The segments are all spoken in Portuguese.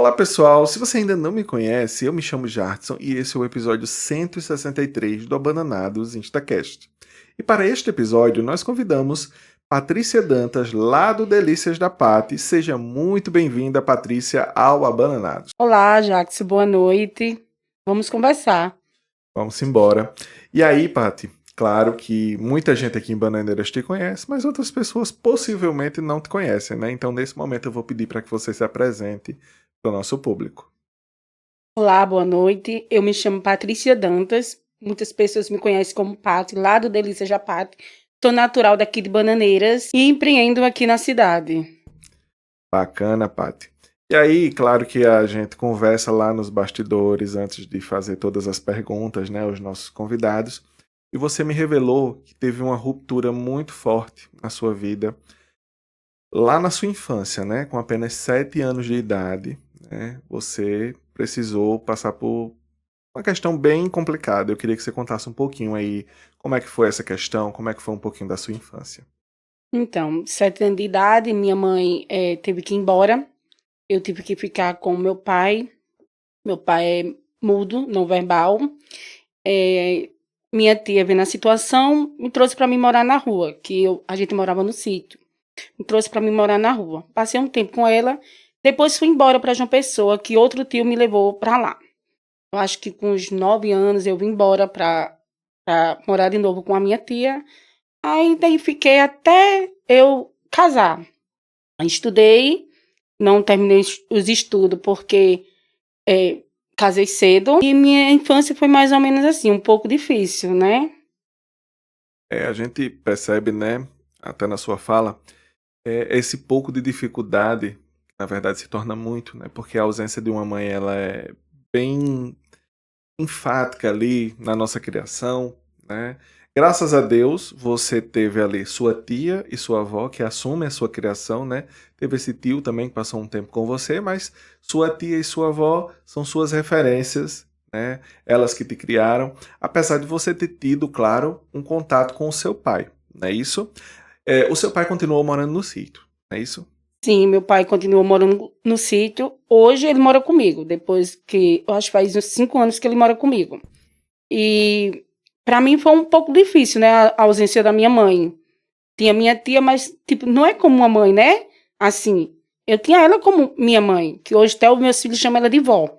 Olá pessoal, se você ainda não me conhece, eu me chamo Jartson e esse é o episódio 163 do Abananados InstaCast. E para este episódio nós convidamos Patrícia Dantas, lá do Delícias da Pati. Seja muito bem-vinda, Patrícia, ao Abananados. Olá, Jax, boa noite. Vamos conversar. Vamos embora. E aí, Pati, claro que muita gente aqui em Bananeiras te conhece, mas outras pessoas possivelmente não te conhecem, né? Então, nesse momento, eu vou pedir para que você se apresente para o nosso público. Olá, boa noite. Eu me chamo Patrícia Dantas. Muitas pessoas me conhecem como Pati, lá do Delícia da Pati. Sou natural daqui de Bananeiras e empreendo aqui na cidade. Bacana, Pati. E aí, claro que a gente conversa lá nos bastidores antes de fazer todas as perguntas, né, aos nossos convidados. E você me revelou que teve uma ruptura muito forte na sua vida, lá na sua infância, né, com apenas 7 anos de idade, né, você precisou passar por uma questão bem complicada. Eu queria que você contasse um pouquinho aí como é que foi essa questão, como é que foi um pouquinho da sua infância. Então, 7 anos de idade, minha mãe teve que ir embora. Eu tive que ficar com meu pai. Meu pai é mudo, não verbal. Minha tia, vendo a situação, me trouxe para mim morar na rua, que a gente morava no sítio. Me trouxe para mim morar na rua. Passei um tempo com ela, depois fui embora para João Pessoa, que outro tio me levou para lá. Eu acho que com uns 9 anos eu vim embora para morar de novo com a minha tia. Aí daí fiquei até eu casar. Estudei, não terminei os estudos porque casei cedo. E minha infância foi mais ou menos assim, um pouco difícil, né? A gente percebe, né, até na sua fala, esse pouco de dificuldade, que na verdade se torna muito, né, porque a ausência de uma mãe ela é bem enfática ali na nossa criação, né. Graças a Deus você teve ali sua tia e sua avó que assumem a sua criação, né. Teve esse tio também que passou um tempo com você, mas sua tia e sua avó são suas referências, né, elas que te criaram, apesar de você ter tido, claro, um contato com o seu pai, não é isso? O seu pai continuou morando no sítio, não é isso? Sim, meu pai continuou morando no sítio. Hoje ele mora comigo, depois que, eu acho que faz uns 5 anos que ele mora comigo. E para mim foi um pouco difícil, né, a ausência da minha mãe. Tinha minha tia, mas, tipo, não é como uma mãe, né? Assim, eu tinha ela como minha mãe, que hoje até os meus filhos chamam ela de vó.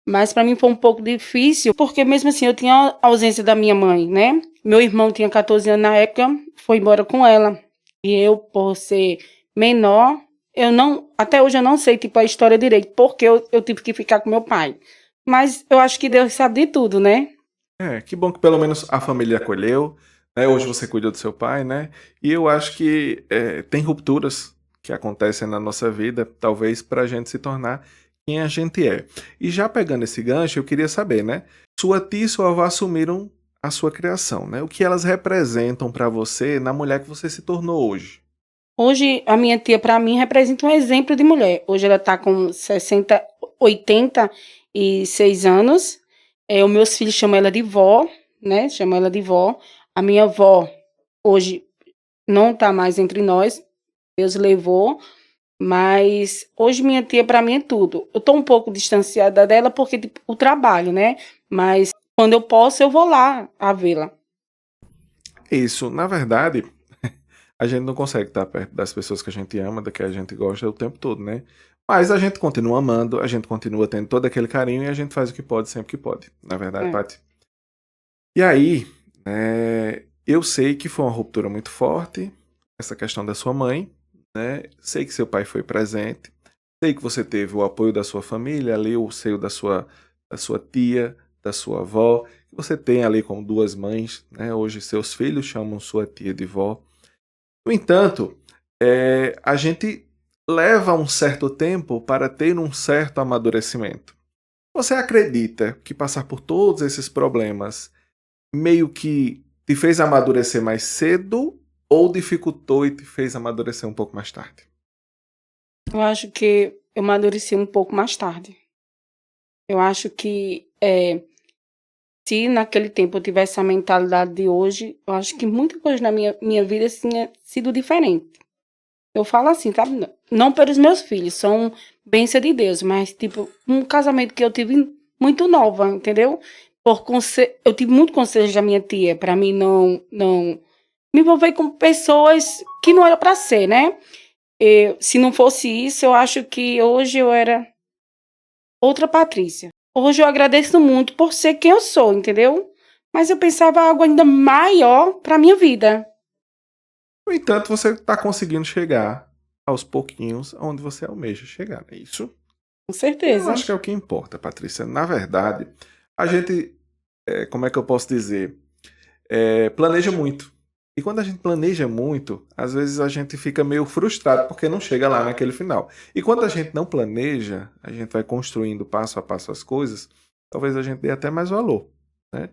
Mas para mim foi um pouco difícil, porque mesmo assim eu tinha a ausência da minha mãe, né? Meu irmão tinha 14 anos na época, foi embora com ela. E eu, por ser menor, eu não, até hoje eu não sei, tipo, a história direito, porque eu tive que ficar com meu pai. Mas eu acho que Deus sabe de tudo, né? Que bom que pelo menos a família acolheu, né, hoje você cuida do seu pai, né, e eu acho que, tem rupturas que acontecem na nossa vida, talvez para a gente se tornar quem a gente é. E já pegando esse gancho, eu queria saber, né, sua tia e sua avó assumiram a sua criação, né, o que elas representam para você na mulher que você se tornou hoje? Hoje, a minha tia, para mim, representa um exemplo de mulher. Hoje ela está com 86 anos. Os meus filhos chamam ela de vó, né? Chamam ela de vó. A minha avó, hoje, não está mais entre nós. Deus levou. Mas hoje minha tia, para mim, é tudo. Eu estou um pouco distanciada dela porque tipo, o trabalho, né? Mas quando eu posso, eu vou lá a vê-la. Isso, na verdade, a gente não consegue estar perto das pessoas que a gente ama, da que a gente gosta o tempo todo, né? Mas a gente continua amando, a gente continua tendo todo aquele carinho e a gente faz o que pode sempre que pode. Na verdade, É. Paty. E aí, eu sei que foi uma ruptura muito forte, essa questão da sua mãe, né? Sei que seu pai foi presente, sei que você teve o apoio da sua família, ali o seio da sua tia, da sua avó, que você tem ali como duas mães, né? Hoje seus filhos chamam sua tia de vó. No entanto, a gente leva um certo tempo para ter um certo amadurecimento. Você acredita que passar por todos esses problemas meio que te fez amadurecer mais cedo ou dificultou e te fez amadurecer um pouco mais tarde? Eu acho que eu amadureci um pouco mais tarde. Eu acho que se naquele tempo eu tivesse a mentalidade de hoje, eu acho que muita coisa na minha vida tinha sido diferente. Eu falo assim, sabe? Não pelos meus filhos, são bênção de Deus, mas, tipo, um casamento que eu tive muito nova, entendeu? Eu tive muito conselho da minha tia para mim não me envolver com pessoas que não era para ser, né? Se não fosse isso, eu acho que hoje eu era outra Patrícia. Hoje eu agradeço muito por ser quem eu sou, entendeu? Mas eu pensava algo ainda maior para minha vida. No entanto, você está conseguindo chegar aos pouquinhos onde você almeja chegar, não é isso? Com Eu certeza. acho que é o que importa, Patrícia. Na verdade, a gente, como é que eu posso dizer? Planeja muito. E quando a gente planeja muito, às vezes a gente fica meio frustrado porque não chega lá naquele final. E quando a gente não planeja, a gente vai construindo passo a passo as coisas, talvez a gente dê até mais valor, né?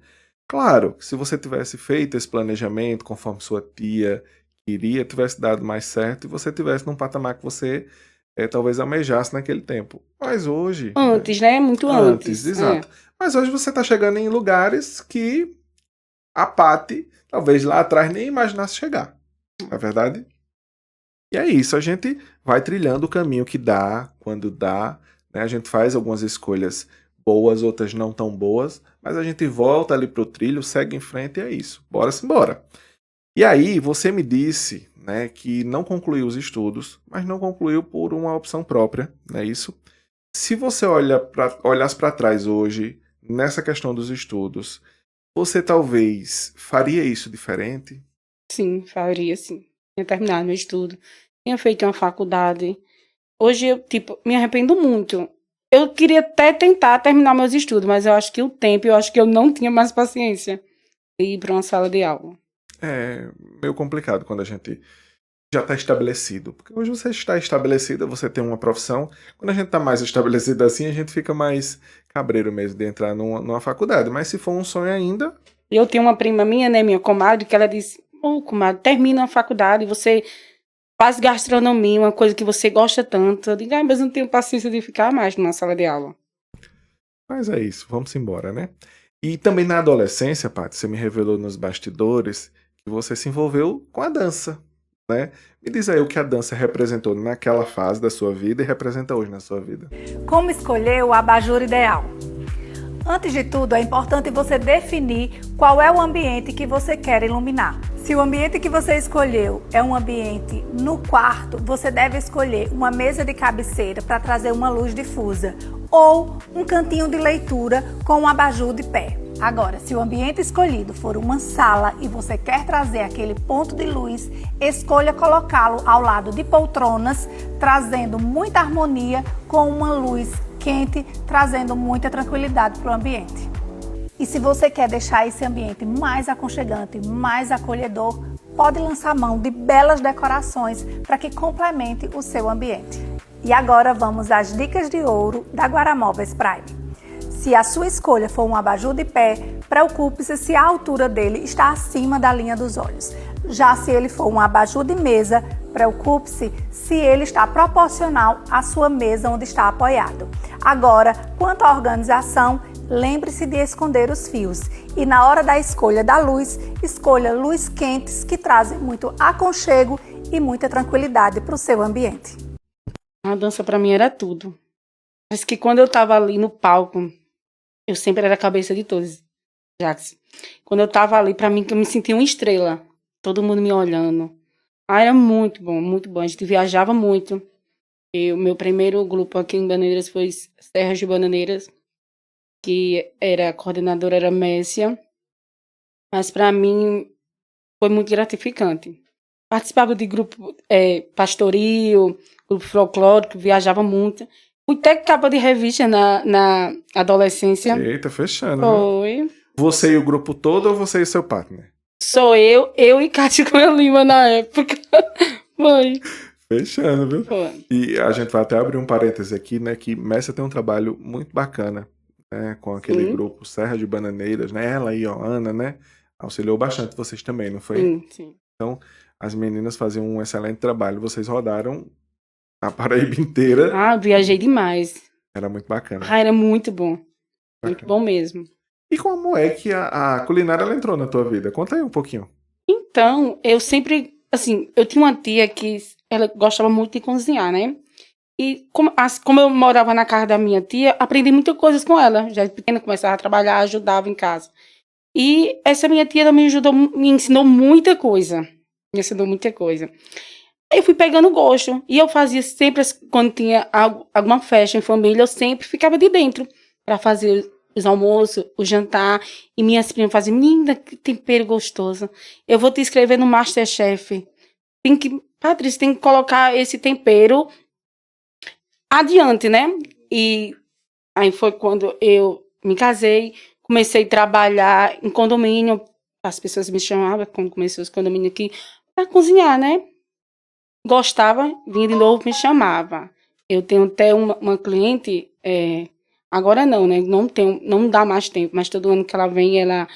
Claro, que se você tivesse feito esse planejamento conforme sua tia queria, tivesse dado mais certo e você tivesse num patamar que você talvez almejasse naquele tempo. Mas hoje, né? Antes, né? Muito antes. Exato. Mas hoje você está chegando em lugares que a Paty, talvez lá atrás, nem imaginasse chegar. Não é verdade? E é isso, a gente vai trilhando o caminho que dá, quando dá, né? A gente faz algumas escolhas boas, outras não tão boas, mas a gente volta ali pro trilho, segue em frente e é isso. Bora-se embora. E aí, você me disse, né, que não concluiu os estudos, mas não concluiu por uma opção própria, não é isso? Se você olhasse para trás hoje, nessa questão dos estudos, você talvez faria isso diferente? Sim, faria, sim. Tinha terminado meu estudo, tinha feito uma faculdade. Hoje eu, tipo, me arrependo muito. Eu queria até tentar terminar meus estudos, mas eu acho que o tempo, eu acho que eu não tinha mais paciência de ir para uma sala de aula. É meio complicado quando a gente já está estabelecido. Porque hoje você está estabelecida, você tem uma profissão. Quando a gente está mais estabelecido assim, a gente fica mais cabreiro mesmo de entrar numa faculdade. Mas se for um sonho ainda. Eu tenho uma prima minha, né, minha comadre, que ela disse: Ô, comadre, termina a faculdade, você faz gastronomia, uma coisa que você gosta tanto. Eu digo: mas eu não tenho paciência de ficar mais numa sala de aula. Mas é isso, vamos embora, né? E também na adolescência, Paty, você me revelou nos bastidores que você se envolveu com a dança, né? Me diz aí o que a dança representou naquela fase da sua vida e representa hoje na sua vida. Como escolher o abajur ideal? Antes de tudo, é importante você definir qual é o ambiente que você quer iluminar. Se o ambiente que você escolheu é um ambiente no quarto, você deve escolher uma mesa de cabeceira para trazer uma luz difusa ou um cantinho de leitura com um abajur de pé. Agora, se o ambiente escolhido for uma sala e você quer trazer aquele ponto de luz, escolha colocá-lo ao lado de poltronas, trazendo muita harmonia com uma luz quente, trazendo muita tranquilidade para o ambiente. E se você quer deixar esse ambiente mais aconchegante, mais acolhedor, pode lançar mão de belas decorações para que complemente o seu ambiente. E agora vamos às dicas de ouro da Guaramóveis Prime. Se a sua escolha for um abajur de pé, preocupe-se se a altura dele está acima da linha dos olhos. Já se ele for um abajur de mesa, preocupe-se se ele está proporcional à sua mesa onde está apoiado. Agora, quanto à organização, lembre-se de esconder os fios. E na hora da escolha da luz, escolha luzes quentes que trazem muito aconchego e muita tranquilidade para o seu ambiente. A dança para mim era tudo. Mas que quando eu tava ali no palco, eu sempre era a cabeça de todos, Jax. Quando eu tava ali, para mim, que eu me sentia uma estrela. Todo mundo me olhando. Era muito bom, muito bom. A gente viajava muito. O meu primeiro grupo aqui em Bananeiras foi Serra de Bananeiras, que a coordenadora era Messia. Mas para mim foi muito gratificante. Participava de grupo pastoril, grupo folclórico, viajava muito. Fui até capa de revista na adolescência. Eita, fechando. Foi. Viu? Você e o grupo todo ou você e seu partner? Sou eu e Cátia Cunha Lima na época. Foi. Fechando, viu? Foi. E a gente vai até abrir um parêntese aqui, né? Que Messia tem um trabalho muito bacana, né? Com aquele grupo Serra de Bananeiras, né? Ela e a Ana, né? Auxiliou bastante vocês também, não foi? Sim. Então, as meninas faziam um excelente trabalho. Vocês rodaram a Paraíba inteira. Viajei demais. Era muito bacana. Era muito bom. Bacana. Muito bom mesmo. E como é que a culinária ela entrou na tua vida? Conta aí um pouquinho. Então, eu sempre, assim, eu tinha uma tia que ela gostava muito de cozinhar, né? E como eu morava na casa da minha tia, aprendi muitas coisas com ela. Já de pequena começava a trabalhar, ajudava em casa. E essa minha tia ela me ajudou, me ensinou muita coisa. Me ensinou muita coisa. Aí eu fui pegando gosto. E eu fazia sempre, quando tinha alguma festa em família, eu sempre ficava de dentro para fazer os almoços, o jantar. E minhas primas faziam, menina, que tempero gostoso. Eu vou te inscrever no MasterChef. Patrícia, tem que colocar esse tempero adiante, né? E aí foi quando eu me casei, comecei a trabalhar em condomínio. As pessoas me chamavam, quando comecei os condomínios aqui, para cozinhar, né? Gostava, vinha de novo, me chamava. Eu tenho até uma cliente, agora não, né? Não dá mais tempo, mas todo ano que ela vem, ela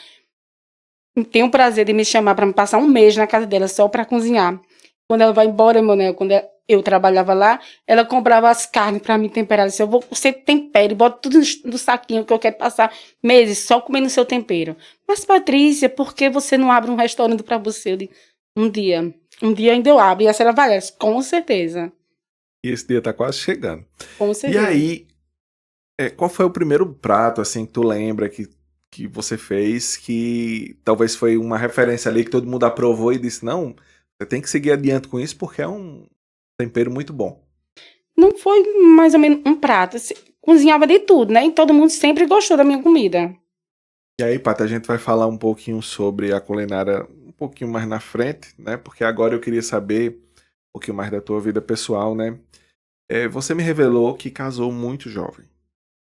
tem o prazer de me chamar para me passar um mês na casa dela só para cozinhar. Quando ela vai embora, quando eu trabalhava lá, ela comprava as carnes para me temperar. Ela disse, você tempera e bota tudo no saquinho que eu quero passar meses só comendo seu tempero. Mas, Patrícia, por que você não abre um restaurante para você? Eu digo, um dia ainda eu abro. E a senhora vai, com certeza. E esse dia tá quase chegando. Com certeza. E aí, qual foi o primeiro prato, assim, que tu lembra que você fez, que talvez foi uma referência ali que todo mundo aprovou e disse, não, você tem que seguir adiante com isso porque é um tempero muito bom. Não foi mais ou menos um prato. Cozinhava de tudo, né? E todo mundo sempre gostou da minha comida. E aí, Paty, a gente vai falar um pouquinho sobre a culinária um pouquinho mais na frente, né? Porque agora eu queria saber um pouquinho mais da tua vida pessoal, né? Você me revelou que casou muito jovem,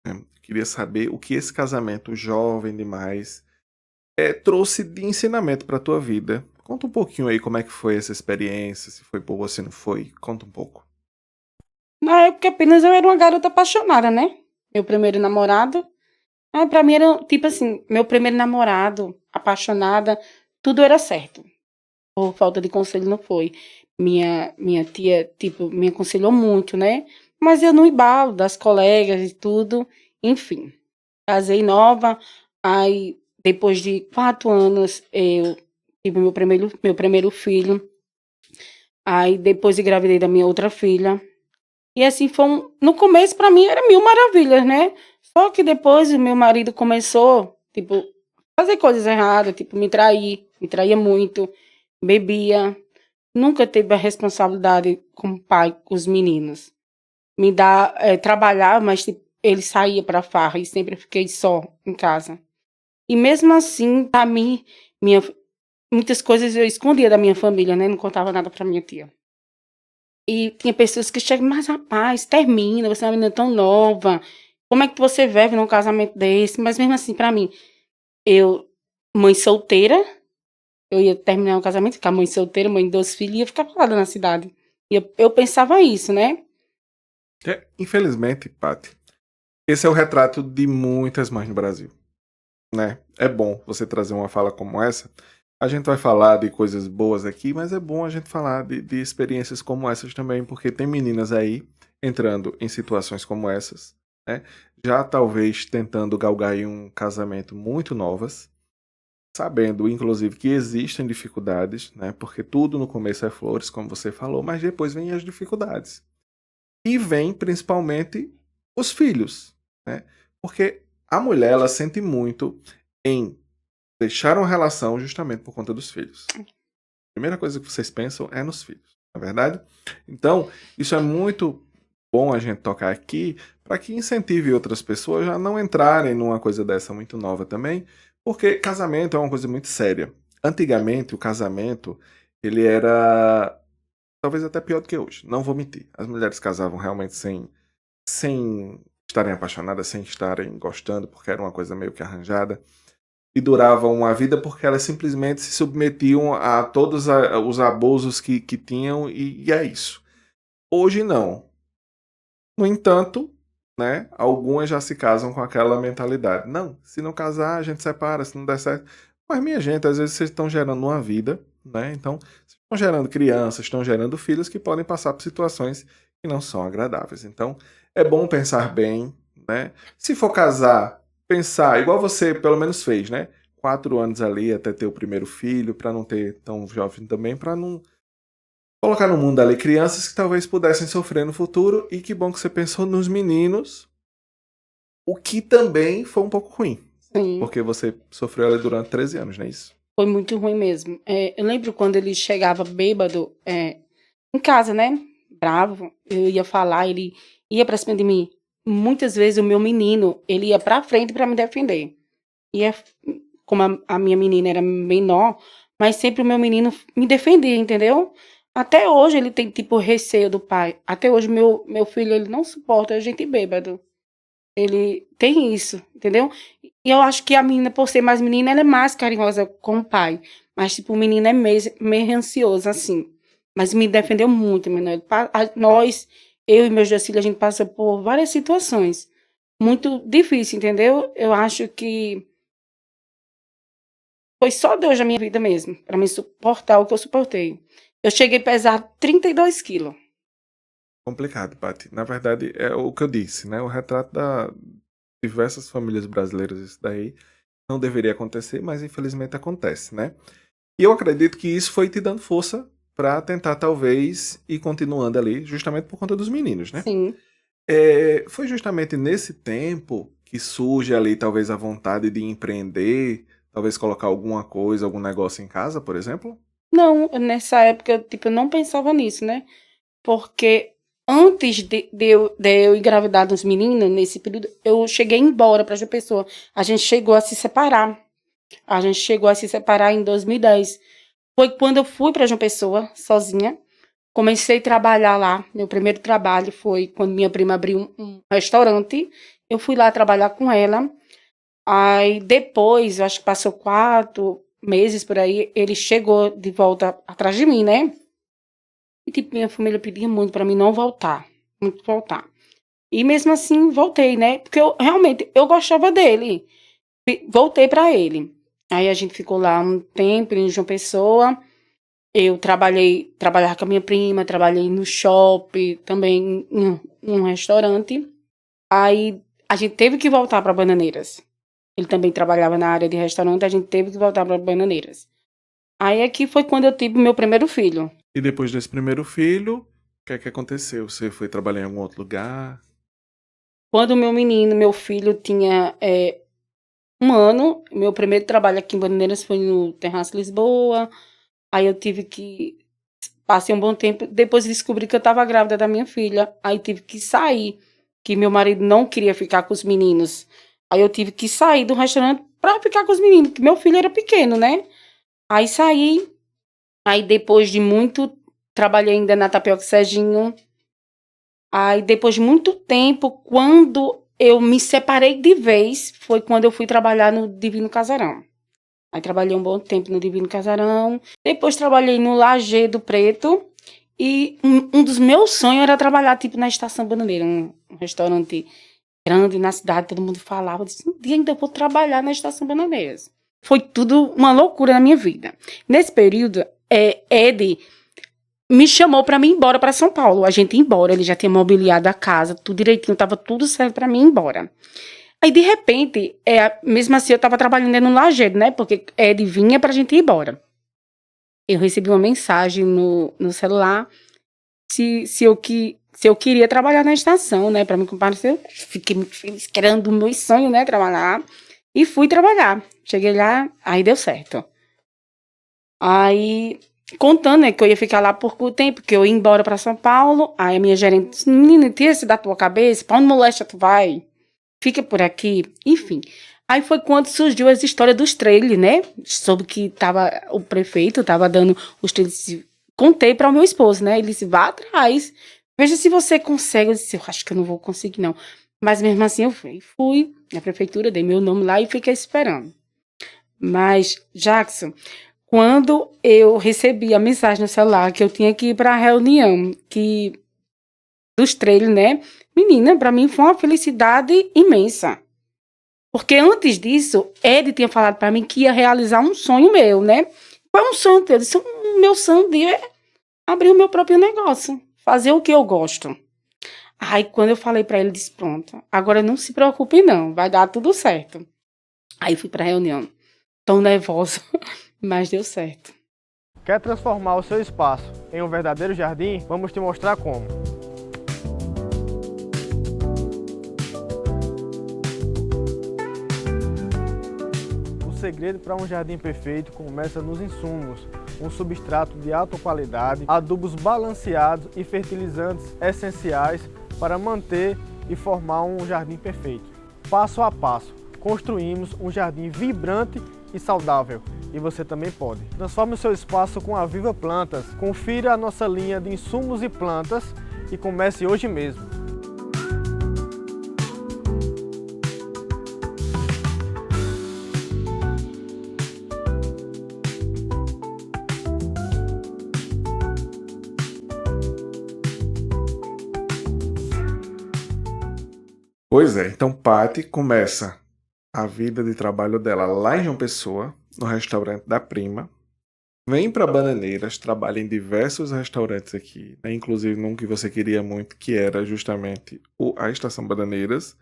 né? Queria saber o que esse casamento jovem demais trouxe de ensinamento para tua vida. Conta um pouquinho aí como é que foi essa experiência, se foi boa, se não foi. Conta um pouco. Na época apenas eu era uma garota apaixonada, né? Meu primeiro namorado. Pra mim era tipo assim, meu primeiro namorado, apaixonada, tudo era certo. Por falta de conselho não foi. Minha tia, tipo, me aconselhou muito, né? Mas eu no embalo das colegas e tudo, enfim. Casei nova, aí depois de 4 anos eu tive meu primeiro filho. Aí depois engravidei da minha outra filha. E assim no começo pra mim era mil maravilhas, né? Só que depois o meu marido começou, tipo, fazer coisas erradas, tipo, me traía muito, bebia, nunca teve a responsabilidade como pai com os meninos. Trabalhar, mas tipo, ele saía pra farra e sempre fiquei só em casa. E mesmo assim, pra mim, muitas coisas eu escondia da minha família, né? Não contava nada pra minha tia. E tinha pessoas que chegam, mas rapaz, termina, você é uma menina tão nova, como é que você vive num casamento desse? Mas mesmo assim, pra mim, mãe solteira, eu ia terminar o casamento, ficar mãe solteira, mãe de 2 filhos, ia ficar parada na cidade. E eu pensava isso, né? Infelizmente, Paty, esse é o retrato de muitas mães no Brasil, né? É bom você trazer uma fala como essa. A gente vai falar de coisas boas aqui, mas é bom a gente falar de experiências como essas também, porque tem meninas aí entrando em situações como essas, né? Já talvez tentando galgar em um casamento muito novas, sabendo, inclusive, que existem dificuldades, né? Porque tudo no começo é flores, como você falou, mas depois vem as dificuldades. E vem, principalmente, os filhos, né? Porque a mulher, ela sente muito em deixar uma relação justamente por conta dos filhos. A primeira coisa que vocês pensam é nos filhos, não é verdade? Então, isso é muito bom a gente tocar aqui para que incentive outras pessoas a não entrarem numa coisa dessa muito nova também, porque casamento é uma coisa muito séria. Antigamente, o casamento, ele era talvez até pior do que hoje, não vou mentir. As mulheres casavam realmente sem estarem apaixonadas, sem estarem gostando, porque era uma coisa meio que arranjada. E duravam uma vida porque elas simplesmente se submetiam a todos os abusos que tinham e é isso. Hoje não. No entanto, né, algumas já se casam com aquela mentalidade. Não, se não casar, a gente separa, se não der certo. Mas, minha gente, às vezes vocês estão gerando uma vida, né? Então, vocês estão gerando crianças, estão gerando filhos que podem passar por situações que não são agradáveis. Então, é bom pensar bem, né? Se for casar, pensar, igual você pelo menos fez, né? 4 anos ali até ter o primeiro filho, para não ter tão jovem também, para não colocar no mundo ali crianças que talvez pudessem sofrer no futuro, e que bom que você pensou nos meninos, o que também foi um pouco ruim, Sim, porque você sofreu ali durante 13 anos, não é isso? foi muito ruim mesmo. Eu lembro quando ele chegava bêbado, em casa, né? Bravo, eu ia falar, ele ia pra cima de mim. Muitas vezes o meu menino, ele ia pra frente pra me defender. Ia, como a minha menina era menor, mas sempre o meu menino me defendia, entendeu? Até hoje ele tem, tipo, receio do pai. Até hoje meu filho, ele não suporta a gente bêbado. Ele tem isso, entendeu? E eu acho que a menina, por ser mais menina, ela é mais carinhosa com o pai. Mas, tipo, o menino é meio ansioso, assim. Mas me defendeu muito, menino. Nós, eu e meus dois filhos, a gente passa por várias situações. Muito difícil, entendeu? Eu acho que foi só Deus na minha vida mesmo, para me suportar o que eu suportei. Eu cheguei a pesar 32 quilos. Complicado, Paty. Na verdade, é o que eu disse, né? O retrato da diversas famílias brasileiras, isso daí não deveria acontecer, mas infelizmente acontece, né? E eu acredito que isso foi te dando força para tentar, talvez, ir continuando ali, justamente por conta dos meninos, né? Sim. Foi justamente nesse tempo que surge ali, talvez, a vontade de empreender, talvez colocar alguma coisa, algum negócio em casa, por exemplo? Não, nessa época, tipo, eu não pensava nisso, né? Porque antes de eu engravidar dos meninos, nesse período, eu cheguei embora para João Pessoa. A gente chegou a se separar. A gente chegou a se separar em 2010. Foi quando eu fui para João Pessoa, sozinha. Comecei a trabalhar lá. Meu primeiro trabalho foi quando minha prima abriu um restaurante. Eu fui lá trabalhar com ela. Aí depois, eu acho que passou 4 meses por aí, ele chegou de volta atrás de mim, né? E tipo, minha família pedia muito pra mim não voltar. Muito voltar. E mesmo assim, voltei, né? Porque eu realmente, eu gostava dele. Voltei pra ele. Aí a gente ficou lá um tempo em João Pessoa. Eu trabalhava com a minha prima, trabalhei no shopping, também em um restaurante. Aí a gente teve que voltar para Bananeiras. Ele também trabalhava na área de restaurante, a gente teve que voltar para Bananeiras. Aí aqui foi quando eu tive meu primeiro filho. E depois desse primeiro filho, o que é que aconteceu? Você foi trabalhar em algum outro lugar? Quando meu filho tinha 1 ano, meu primeiro trabalho aqui em Bananeiras foi no Terraço Lisboa. Aí eu tive que. Passei um bom tempo. Depois descobri que eu estava grávida da minha filha. Aí tive que sair. Que meu marido não queria ficar com os meninos. Aí eu tive que sair do restaurante para ficar com os meninos, porque meu filho era pequeno, né? Aí saí. Aí depois de muito. Trabalhei ainda na Tapioca Serginho. Aí depois de muito tempo, quando eu me separei de vez, foi quando eu fui trabalhar no Divino Casarão. Aí trabalhei um bom tempo no Divino Casarão. Depois trabalhei no Lajeado Preto. E um dos meus sonhos era trabalhar, tipo, na Estação Bananeira, um restaurante grande na cidade, todo mundo falava. Eu disse, um dia ainda vou trabalhar na Estação Bananeiras. Foi tudo uma loucura na minha vida. Nesse período, Ed me chamou para mim ir embora para São Paulo. A gente ia embora, ele já tinha mobiliado a casa, tudo direitinho, tava tudo certo para mim ir embora. Aí, de repente, mesmo assim, eu tava trabalhando no Lajeado, né? Porque Ed vinha pra gente ir embora. Eu recebi uma mensagem no celular se eu queria trabalhar na estação, né? Pra me comparecer, eu fiquei muito feliz, que era um dos meus sonhos, né? Trabalhar. E fui trabalhar. Cheguei lá, aí deu certo. Aí, contando, né, que eu ia ficar lá por pouco tempo, que eu ia embora pra São Paulo. Aí a minha gerente disse, menina, tira isso da tua cabeça, pra onde molesta tu vai? Fica por aqui. Enfim. Aí foi quando surgiu as histórias dos trailers, né? Soube que o prefeito tava dando os trailers. Contei para o meu esposo, né? Ele disse, vá atrás. Veja se você consegue. Eu disse, eu acho que eu não vou conseguir, não. Mas mesmo assim eu fui na prefeitura, dei meu nome lá e fiquei esperando. Mas, Jackson, quando eu recebi a mensagem no celular que eu tinha que ir para a reunião dos trailers, né? Menina, para mim foi uma felicidade imensa. Porque antes disso, Ed tinha falado para mim que ia realizar um sonho meu, né? Foi um sonho dele. O meu sonho de é abrir o meu próprio negócio. Fazer o que eu gosto. Aí, quando eu falei para ele, disse, pronto. Agora não se preocupe não, vai dar tudo certo. Aí fui para a reunião. Tão nervosa, mas deu certo. Quer transformar o seu espaço em um verdadeiro jardim? Vamos te mostrar como. O segredo para um jardim perfeito começa nos insumos. Um substrato de alta qualidade, adubos balanceados e fertilizantes essenciais para manter e formar um jardim perfeito. Passo a passo, construímos um jardim vibrante e saudável. E você também pode. Transforme o seu espaço com a Viva Plantas. Confira a nossa linha de insumos e plantas e comece hoje mesmo. Pois é, então Paty começa a vida de trabalho dela lá em João Pessoa, no restaurante da Prima. Vem para Bananeiras, trabalha em diversos restaurantes aqui, né? Inclusive num que você queria muito, que era justamente a Estação Bananeiras,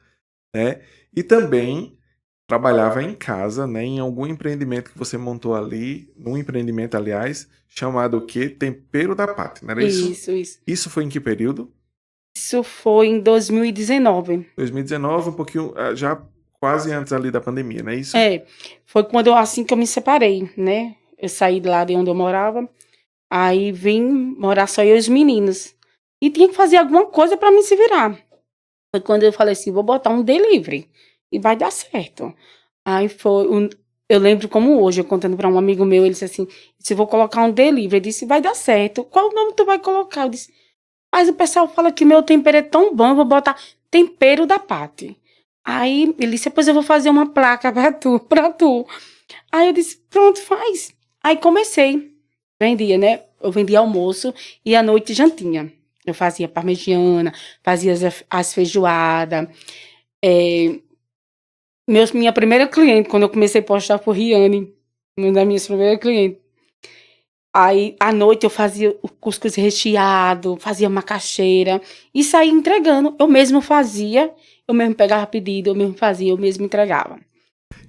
né? E também trabalhava em casa, né? Em algum empreendimento que você montou ali, num empreendimento, aliás, chamado o quê? Tempero da Paty, não era isso? Isso. Isso foi em que período? Isso foi em 2019. 2019, um pouquinho, já quase antes ali da pandemia, não é isso? Foi quando assim que eu me separei, né? Eu saí de lá de onde eu morava, aí vim morar só eu e os meninos. E tinha que fazer alguma coisa para me se virar. Foi quando eu falei assim, vou botar um delivery e vai dar certo. Aí eu lembro como hoje, eu contando para um amigo meu, ele disse assim, se vou colocar um delivery, ele disse, vai dar certo. Qual o nome tu vai colocar? Eu disse, mas o pessoal fala que meu tempero é tão bom, eu vou botar Tempero da Paty. Aí ele disse, depois eu vou fazer uma placa pra tu. Aí eu disse, pronto, faz. Aí comecei. Vendia, né? Eu vendia almoço e à noite jantinha. Eu fazia parmegiana, fazia as feijoadas. Minha primeira cliente, quando eu comecei a postar por Riane, uma das minhas primeiras clientes. Aí, à noite, eu fazia o cuscuz recheado, fazia macaxeira e saía entregando. Eu mesmo fazia, eu mesmo pegava pedido, eu mesmo fazia, eu mesmo entregava.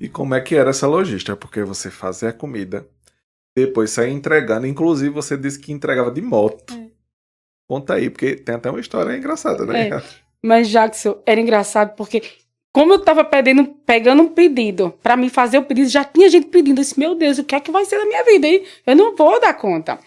E como é que era essa logística? Porque você fazia a comida, depois saía entregando, inclusive você disse que entregava de moto. Conta aí, porque tem até uma história engraçada, né? Mas, Jackson, era engraçado porque, como eu tava pegando um pedido pra me fazer o pedido, já tinha gente pedindo. Eu disse, meu Deus, o que é que vai ser da minha vida, hein? Eu não vou dar conta.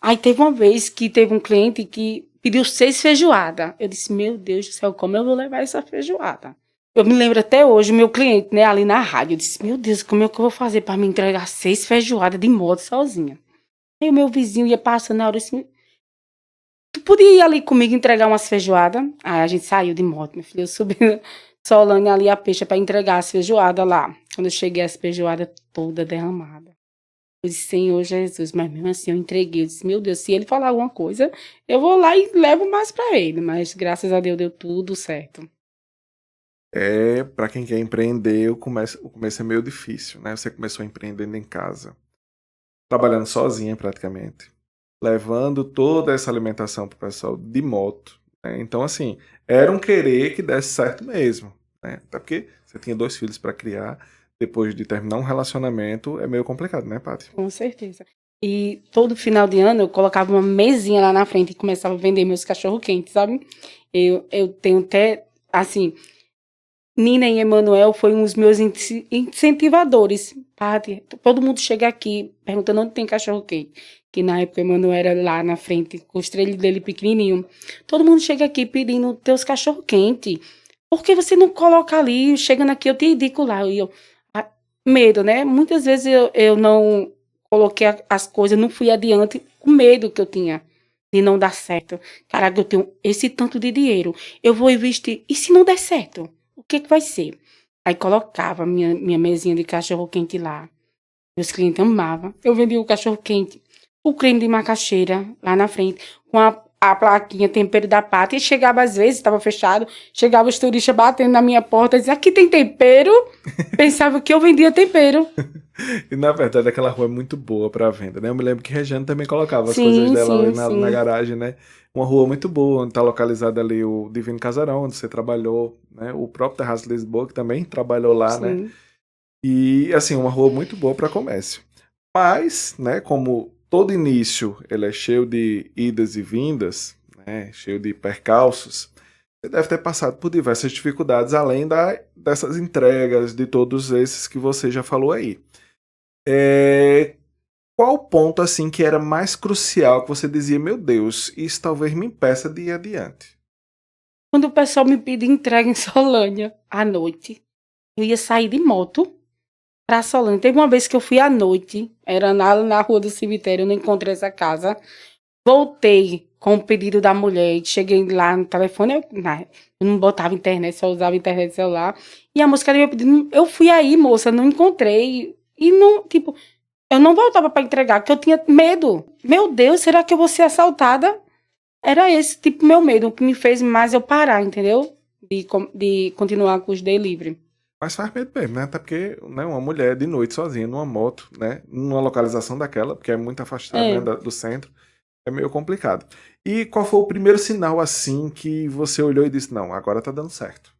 Aí teve uma vez que teve um cliente que pediu 6 feijoadas. Eu disse, meu Deus do céu, como eu vou levar essa feijoada? Eu me lembro até hoje, o meu cliente, né, ali na rádio, eu disse, meu Deus, como é que eu vou fazer pra me entregar 6 feijoadas de moto sozinha? Aí o meu vizinho ia passando na hora assim, tu podia ir ali comigo entregar umas feijoadas? Aí a gente saiu de moto, meu filho, eu subi Solane ali a peixe pra entregar as feijoadas lá. Quando eu cheguei, as feijoadas toda derramada. Eu disse, Senhor Jesus, mas mesmo assim eu entreguei. Eu disse, meu Deus, se ele falar alguma coisa, eu vou lá e levo mais pra ele. Mas graças a Deus deu tudo certo. Para quem quer empreender, o começo é meio difícil, né? Você começou empreendendo em casa, trabalhando sozinha praticamente, levando toda essa alimentação pro pessoal de moto, né? Então, assim, era um querer que desse certo mesmo, né? Até porque você tinha 2 filhos para criar, depois de terminar um relacionamento, é meio complicado, né, Paty? Com certeza. E todo final de ano eu colocava uma mesinha lá na frente e começava a vender meus cachorro-quentes, sabe? Eu tenho até, assim, Nina e Emanuel foram os meus incentivadores. Paty, todo mundo chega aqui perguntando onde tem cachorro-quente. Que na época o Emanuel era lá na frente, com os trilhos dele pequenininho. Todo mundo chega aqui pedindo teus cachorro-quente. Por que você não coloca ali, chegando aqui, eu te indico lá. E eu, medo, né? Muitas vezes eu não coloquei as coisas, não fui adiante, com medo que eu tinha de não dar certo. Caraca, eu tenho esse tanto de dinheiro, eu vou investir, e se não der certo? O que vai ser? Aí colocava minha mesinha de cachorro-quente lá. Meus clientes amavam. Eu vendia o cachorro-quente, o creme de macaxeira lá na frente, com a plaquinha Tempero da Paty. E chegava às vezes, estava fechado, chegava os turistas batendo na minha porta, dizia, aqui tem tempero. Pensava que eu vendia tempero. E na verdade aquela rua é muito boa para venda, né? Eu me lembro que Regiane também colocava as Sim, coisas dela sim, ali na garagem, né? Uma rua muito boa, onde está localizado ali o Divino Casarão, onde você trabalhou, né? O próprio Terraço de Lisboa, que também trabalhou lá, né? E, assim, uma rua muito boa para comércio. Mas, né, como todo início ele é cheio de idas e vindas, né, cheio de percalços, você deve ter passado por diversas dificuldades, além dessas entregas, de todos esses que você já falou aí. Qual o ponto assim que era mais crucial, que você dizia, meu Deus, isso talvez me impeça de ir adiante? Quando o pessoal me pediu entrega em Solânia, à noite, eu ia sair de moto pra Solânia. Teve uma vez que eu fui à noite, era na rua do cemitério, eu não encontrei essa casa. Voltei com o pedido da mulher, cheguei lá no telefone, eu não botava internet, só usava internet celular. E a moça me pedindo, eu fui aí, moça, não encontrei. E não, tipo, eu não voltava pra entregar, porque eu tinha medo. Meu Deus, será que eu vou ser assaltada? Era esse tipo meu medo, o que me fez mais eu parar, entendeu? De continuar com os delivery. Mas faz medo mesmo, né? Até porque, né, uma mulher de noite sozinha numa moto, né? Numa localização daquela, porque é muito afastado, né, do centro, é meio complicado. E qual foi o primeiro sinal assim que você olhou e disse, não, agora tá dando certo?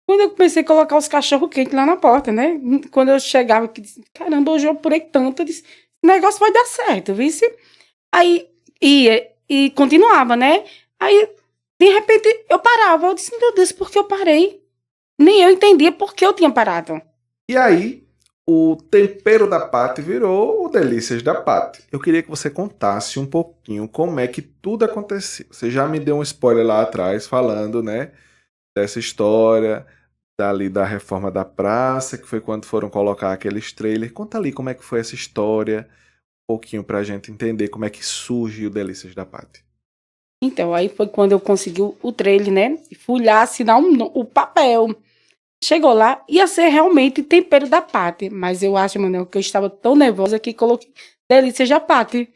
Quando eu comecei a colocar os cachorros quentes lá na porta, né? Quando eu chegava, que disse, caramba, hoje eu apurei tanto, eu disse, o negócio vai dar certo, vice? Aí ia e continuava, né? Aí, de repente, eu parava. Eu disse, meu Deus, por que eu parei? Nem eu entendia por que eu tinha parado. E aí, o tempero da Paty virou o Delícias da Paty. Eu queria que você contasse um pouquinho como é que tudo aconteceu. Você já me deu um spoiler lá atrás, falando, né, dessa história, dali da reforma da praça, que foi quando foram colocar aqueles trailers. Conta ali como é que foi essa história, um pouquinho pra gente entender como é que surge o Delícias da Paty. Então, aí foi quando eu consegui o trailer, né? E fui lá assinar o papel. Chegou lá, ia ser realmente tempero da Paty. Mas eu acho, Manuel, que eu estava tão nervosa que coloquei Delícias da Paty.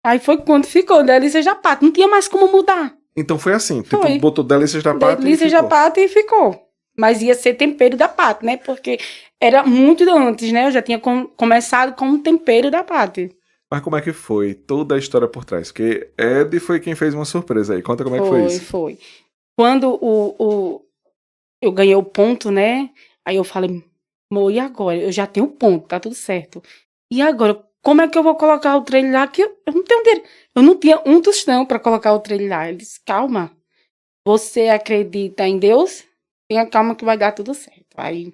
Aí foi quando ficou Delícias da Paty. Não tinha mais como mudar. Então foi assim, tipo, Foi. botou Delícias da Paty Delícias e da ficou. Paty e ficou. Mas ia ser tempero da Paty, né? Porque era muito antes, né? Eu já tinha começado com o tempero da Paty. Mas como é que foi toda a história por trás? Porque Ed foi quem fez uma surpresa aí. Conta como é que foi isso. Foi. Quando eu ganhei o ponto, né? Aí eu falei, amor, e agora? Eu já tenho o ponto, tá tudo certo. E agora, como é que eu vou colocar o trailer lá? Que eu não tenho dinheiro. Eu não tinha um tostão pra colocar o trailer lá. Ele disse, calma. Você acredita em Deus? Tenha calma que vai dar tudo certo. Aí,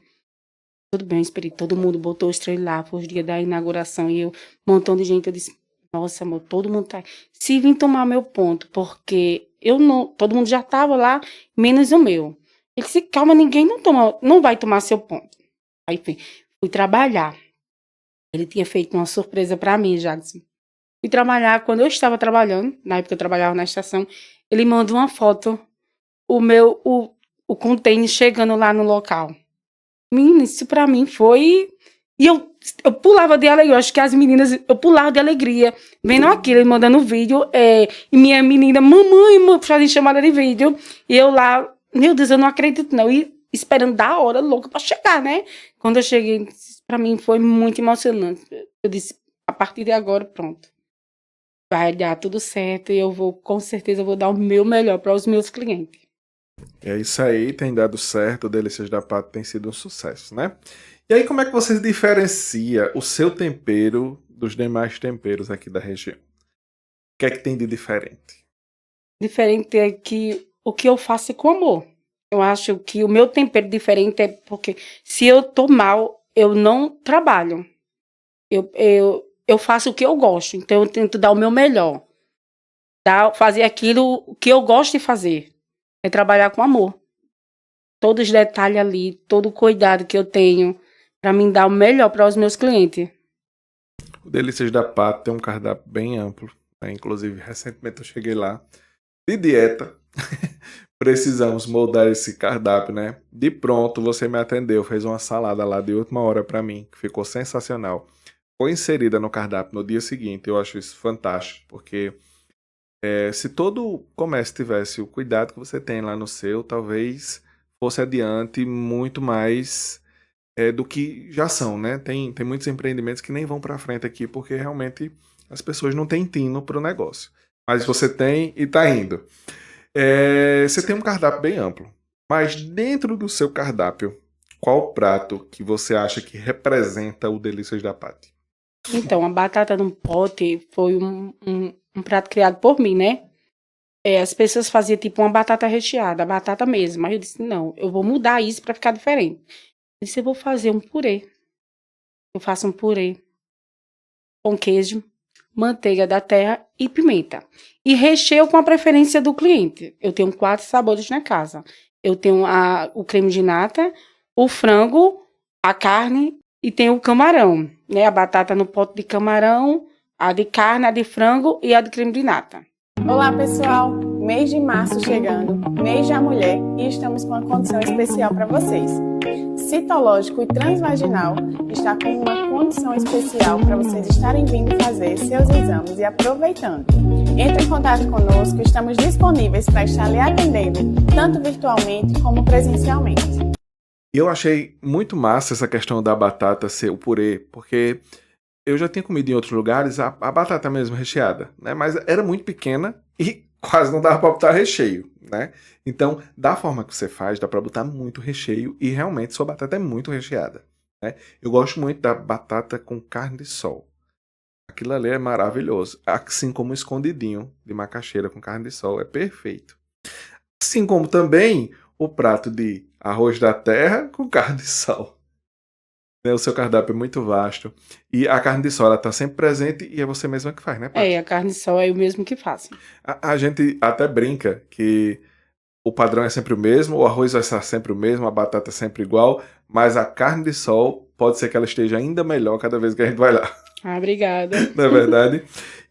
tudo bem, eu esperei. Todo mundo botou os trailers lá. Foi os dias da inauguração. E eu, um montão de gente, eu disse, nossa, amor, todo mundo tá aí. Se vir tomar meu ponto, porque eu não... Todo mundo já tava lá, menos o meu. Ele disse, calma, ninguém não vai tomar seu ponto. Aí fui trabalhar. Ele tinha feito uma surpresa pra mim, já. Fui trabalhar, quando eu estava trabalhando, na época eu trabalhava na estação, ele mandou uma foto, o container chegando lá no local. Menina, isso pra mim foi... E eu pulava de alegria, eu acho que as meninas, eu pulava de alegria, vendo aquilo, ele mandando vídeo, e minha menina, mamãe, fazendo chamada de vídeo, e eu lá, meu Deus, eu não acredito não, e esperando da hora louca pra chegar, né? Quando eu cheguei, pra mim foi muito emocionante. Eu disse, a partir de agora, pronto. Vai dar tudo certo e eu vou, com certeza, vou dar o meu melhor para os meus clientes. É isso aí, tem dado certo, o Delícias da Paty tem sido um sucesso, né? E aí, como é que você diferencia o seu tempero dos demais temperos aqui da região? O que é que tem de diferente? Diferente é que o que eu faço é com amor. Eu acho que o meu tempero diferente é porque se eu tô mal, eu não trabalho. Eu faço o que eu gosto, então eu tento dar o meu melhor. Fazer aquilo que eu gosto de fazer. É trabalhar com amor. Todos os detalhes ali, todo o cuidado que eu tenho para mim dar o melhor para os meus clientes. O Delícias da Paty tem um cardápio bem amplo, né? Inclusive, recentemente eu cheguei lá de dieta. Precisamos moldar esse cardápio, né? De pronto, você me atendeu, fez uma salada lá de última hora para mim, que ficou sensacional. Foi inserida no cardápio no dia seguinte. Eu acho isso fantástico, porque se todo comércio tivesse o cuidado que você tem lá no seu, talvez fosse adiante muito mais do que já são, né? Tem muitos empreendimentos que nem vão para frente aqui, porque realmente as pessoas não têm tino para o negócio. Mas você tem e está indo. Você tem um cardápio bem amplo, mas dentro do seu cardápio, qual prato que você acha que representa o Delícias da Paty? Então, a batata no pote foi um prato criado por mim, né? As pessoas faziam tipo uma batata recheada, a batata mesmo. Mas eu disse, não, eu vou mudar isso para ficar diferente. Eu disse, eu vou fazer um purê. Eu faço um purê com queijo, manteiga da terra e pimenta. E recheio com a preferência do cliente. Eu tenho 4 sabores na casa. Eu tenho o creme de nata, o frango, a carne e tenho o camarão, né? A batata no pote de camarão, a de carne, a de frango e a de creme de nata. Olá pessoal, mês de março chegando, mês da mulher, e estamos com uma condição especial para vocês. Citológico e Transvaginal está com uma condição especial para vocês estarem vindo fazer seus exames e aproveitando. Entre em contato conosco, estamos disponíveis para estar lhe atendendo, tanto virtualmente como presencialmente. Eu achei muito massa essa questão da batata ser o purê, porque eu já tinha comido em outros lugares a batata mesmo recheada, né? Mas era muito pequena e quase não dava para botar recheio, né? Então, da forma que você faz, dá para botar muito recheio e realmente sua batata é muito recheada, né? Eu gosto muito da batata com carne de sol. Aquilo ali é maravilhoso. Assim como o escondidinho de macaxeira com carne de sol, é perfeito. Assim como também o prato de arroz da terra com carne de sol. O seu cardápio é muito vasto. E a carne de sol, ela tá sempre presente e é você mesma que faz, né, Paty? A carne de sol é eu mesmo que faço. A gente até brinca que o padrão é sempre o mesmo, o arroz vai estar sempre o mesmo, a batata é sempre igual, mas a carne de sol pode ser que ela esteja ainda melhor cada vez que a gente vai lá. Obrigada. Não é verdade?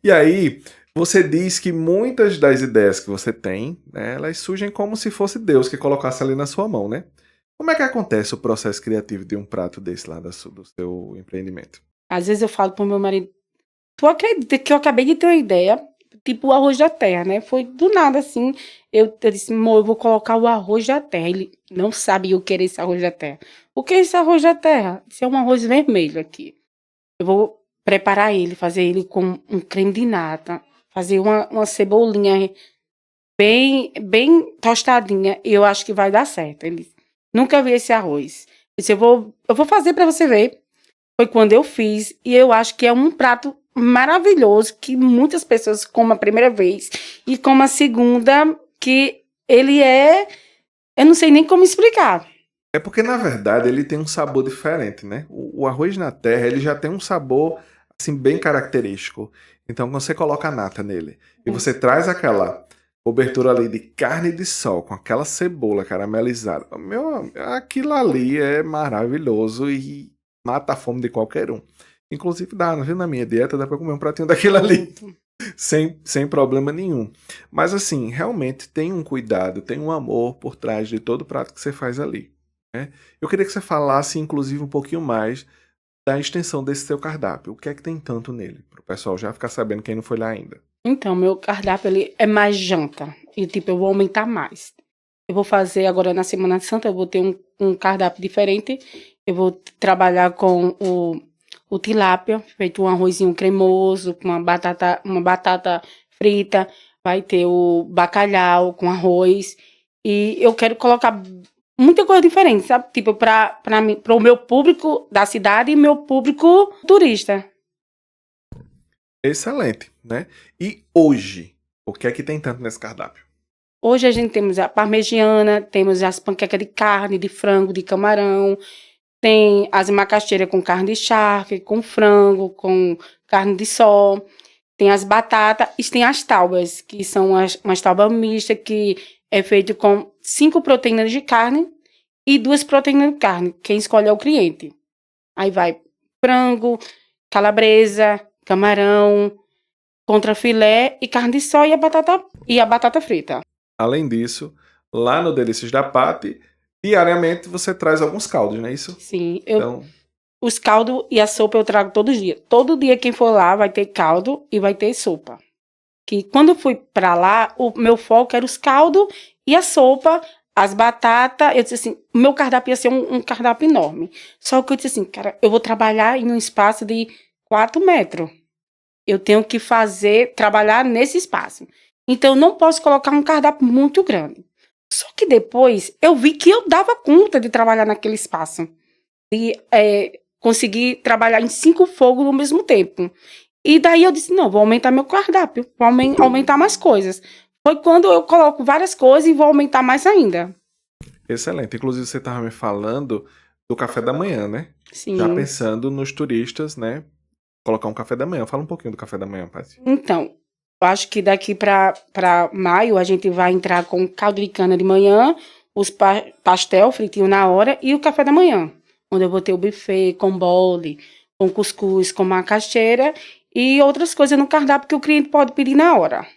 E aí, você diz que muitas das ideias que você tem, né, elas surgem como se fosse Deus que colocasse ali na sua mão, né? Como é que acontece o processo criativo de um prato desse lá do seu empreendimento? Às vezes eu falo pro meu marido, tu acredita que eu acabei de ter uma ideia, tipo o arroz da terra, né? Foi do nada, assim, eu disse, amor, eu vou colocar o arroz da terra. Ele não sabia o que era esse arroz da terra. O que é esse arroz da terra? Isso é um arroz vermelho aqui. Eu vou preparar ele, fazer ele com um creme de nata, fazer uma cebolinha bem tostadinha, e eu acho que vai dar certo. Ele disse, nunca vi esse arroz. Eu disse, eu vou fazer para você ver. Foi quando eu fiz, e eu acho que é um prato maravilhoso, que muitas pessoas comem a primeira vez, e como a segunda, que ele eu não sei nem como explicar. É porque, na verdade, ele tem um sabor diferente, né? O arroz na terra, ele já tem um sabor, assim, bem característico. Então, quando você coloca a nata nele, e você traz aquela cobertura ali de carne de sol, com aquela cebola caramelizada, aquilo ali é maravilhoso e mata a fome de qualquer um. Inclusive, viu, na minha dieta, dá pra comer um pratinho daquilo ali. Sem problema nenhum. Mas, assim, realmente tem um cuidado, tem um amor por trás de todo prato que você faz ali. Eu queria que você falasse, inclusive, um pouquinho mais da extensão desse seu cardápio. O que é que tem tanto nele? Para o pessoal já ficar sabendo quem não foi lá ainda. Então, meu cardápio ele é mais janta. E, tipo, eu vou aumentar mais. Eu vou fazer agora na Semana Santa, eu vou ter um cardápio diferente. Eu vou trabalhar com o tilápia, feito um arrozinho cremoso, com uma batata frita. Vai ter o bacalhau com arroz. E eu quero colocar muita coisa diferente, sabe? Tipo, para o meu público da cidade e meu público turista. Excelente, né? E hoje, o que é que tem tanto nesse cardápio? Hoje a gente temos a parmegiana, temos as panquecas de carne, de frango, de camarão, tem as macaxeiras com carne de charque, com frango, com carne de sol, tem as batatas e tem as taubas, que são umas taubas mistas, que é feito com 5 proteínas de carne e 2 proteínas de carne. Quem escolhe é o cliente. Aí vai frango, calabresa, camarão, contrafilé e carne de sol e a batata frita. Além disso, lá no Delícias da Paty, diariamente você traz alguns caldos, não é isso? Sim, os caldos e a sopa eu trago todo dia. Todo dia quem for lá vai ter caldo e vai ter sopa. Que quando eu fui pra lá, o meu foco era os caldos e a sopa, as batatas. Eu disse assim, o meu cardápio ia ser um cardápio enorme. Só que eu disse assim, cara, eu vou trabalhar em um espaço de 4 metros. Eu tenho que trabalhar nesse espaço. Então, eu não posso colocar um cardápio muito grande. Só que depois, eu vi que eu dava conta de trabalhar naquele espaço. E conseguir trabalhar em 5 fogos no mesmo tempo. E daí eu disse, não, vou aumentar meu cardápio, vou aumentar mais coisas. Foi quando eu coloco várias coisas e vou aumentar mais ainda. Excelente. Inclusive, você estava me falando do café da manhã, né? Sim. Já pensando nos turistas, né? Colocar um café da manhã. Fala um pouquinho do café da manhã, Paty. Então, eu acho que daqui para maio a gente vai entrar com caldo de cana de manhã, os pastel fritinho na hora e o café da manhã, onde eu vou ter o buffet com bole, com cuscuz, com macaxeira e outras coisas no cardápio que o cliente pode pedir na hora.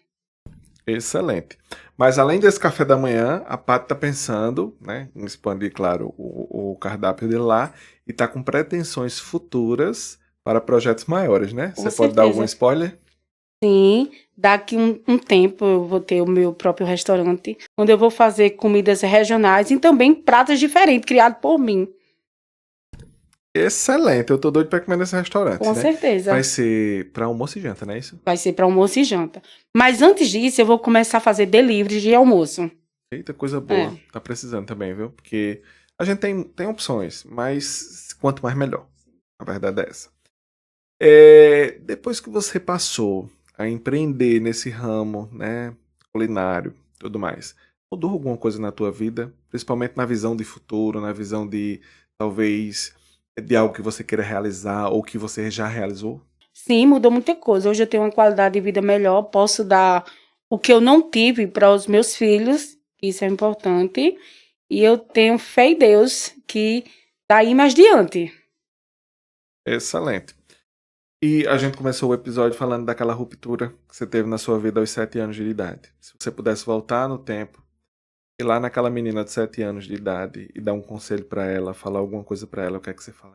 Excelente. Mas além desse café da manhã, a Paty está pensando, né, em expandir, claro, o cardápio dele lá e está com pretensões futuras para projetos maiores, né? Com Você pode dar algum certeza. spoiler? Sim, daqui um tempo eu vou ter o meu próprio restaurante, onde eu vou fazer comidas regionais e também pratos diferentes, criados por mim. Excelente. Eu tô doido para comer nesse restaurante, Com né? certeza. Vai ser para almoço e janta, não é isso? Vai ser para almoço e janta. Mas antes disso, eu vou começar a fazer delivery de almoço. Eita, coisa boa. Tá precisando também, viu? Porque a gente tem opções, mas quanto mais melhor. A verdade é essa. Depois que você passou a empreender nesse ramo, né, culinário, tudo mais, mudou alguma coisa na tua vida? Principalmente na visão de futuro, na visão de, talvez, de algo que você queira realizar ou que você já realizou? Sim, mudou muita coisa. Hoje eu tenho uma qualidade de vida melhor, posso dar o que eu não tive para os meus filhos, isso é importante. E eu tenho fé em Deus que daí mais diante. Excelente. E a gente começou o episódio falando daquela ruptura que você teve na sua vida aos 7 anos de idade. Se você pudesse voltar no tempo, ir lá naquela menina de 7 anos de idade e dar um conselho pra ela, falar alguma coisa pra ela, o que é que você fala?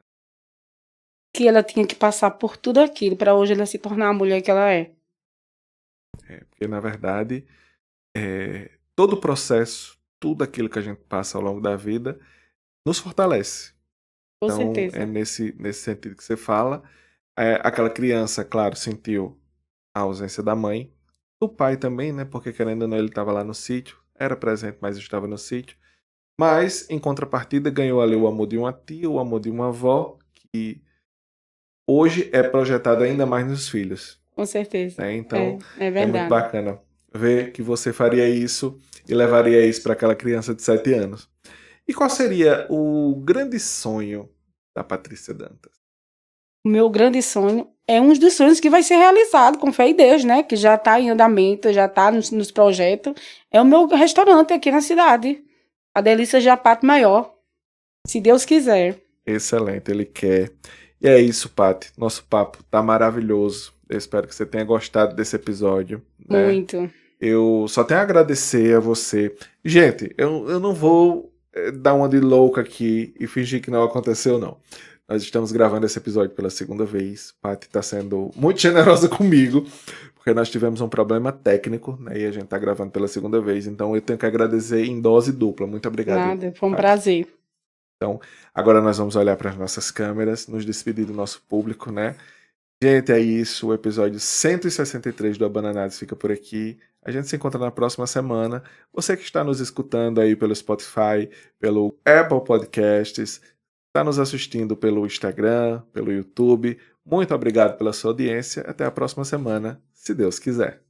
Que ela tinha que passar por tudo aquilo para hoje ela se tornar a mulher que ela é. Porque, na verdade, todo o processo, tudo aquilo que a gente passa ao longo da vida, nos fortalece. Com Então, certeza. é nesse sentido que você fala. Aquela criança, claro, sentiu a ausência da mãe, do pai também, né? Porque, querendo ou não, ele estava lá no sítio, era presente, mas estava no sítio. Mas, em contrapartida, ganhou ali o amor de uma tia, o amor de uma avó, que hoje é projetado ainda mais nos filhos. Com certeza. Né? Então, É é muito verdade. bacana ver que você faria isso e levaria isso para aquela criança de 7 anos. E qual seria o grande sonho da Patrícia Dantas? O meu grande sonho é um dos sonhos que vai ser realizado, com fé em Deus, né? Que já está em andamento, já está nos projetos. É o meu restaurante aqui na cidade. A Delícia Japato Maior. Se Deus quiser. Excelente, ele quer. E é isso, Paty. Nosso papo tá maravilhoso. Eu espero que você tenha gostado desse episódio. Né? Muito. Eu só tenho a agradecer a você. Gente, eu não vou dar uma de louca aqui e fingir que não aconteceu, não. Nós estamos gravando esse episódio pela segunda vez. Paty está sendo muito generosa comigo, porque nós tivemos um problema técnico, né? E a gente está gravando pela segunda vez. Então eu tenho que agradecer em dose dupla. Muito obrigado. Nada, foi um Paty. prazer. Então, agora nós vamos olhar para as nossas câmeras, nos despedir do nosso público, né? Gente, é isso. O episódio 163 do Abananados fica por aqui. A gente se encontra na próxima semana. Você que está nos escutando aí pelo Spotify, pelo Apple Podcasts, está nos assistindo pelo Instagram, pelo YouTube. Muito obrigado pela sua audiência. Até a próxima semana, se Deus quiser.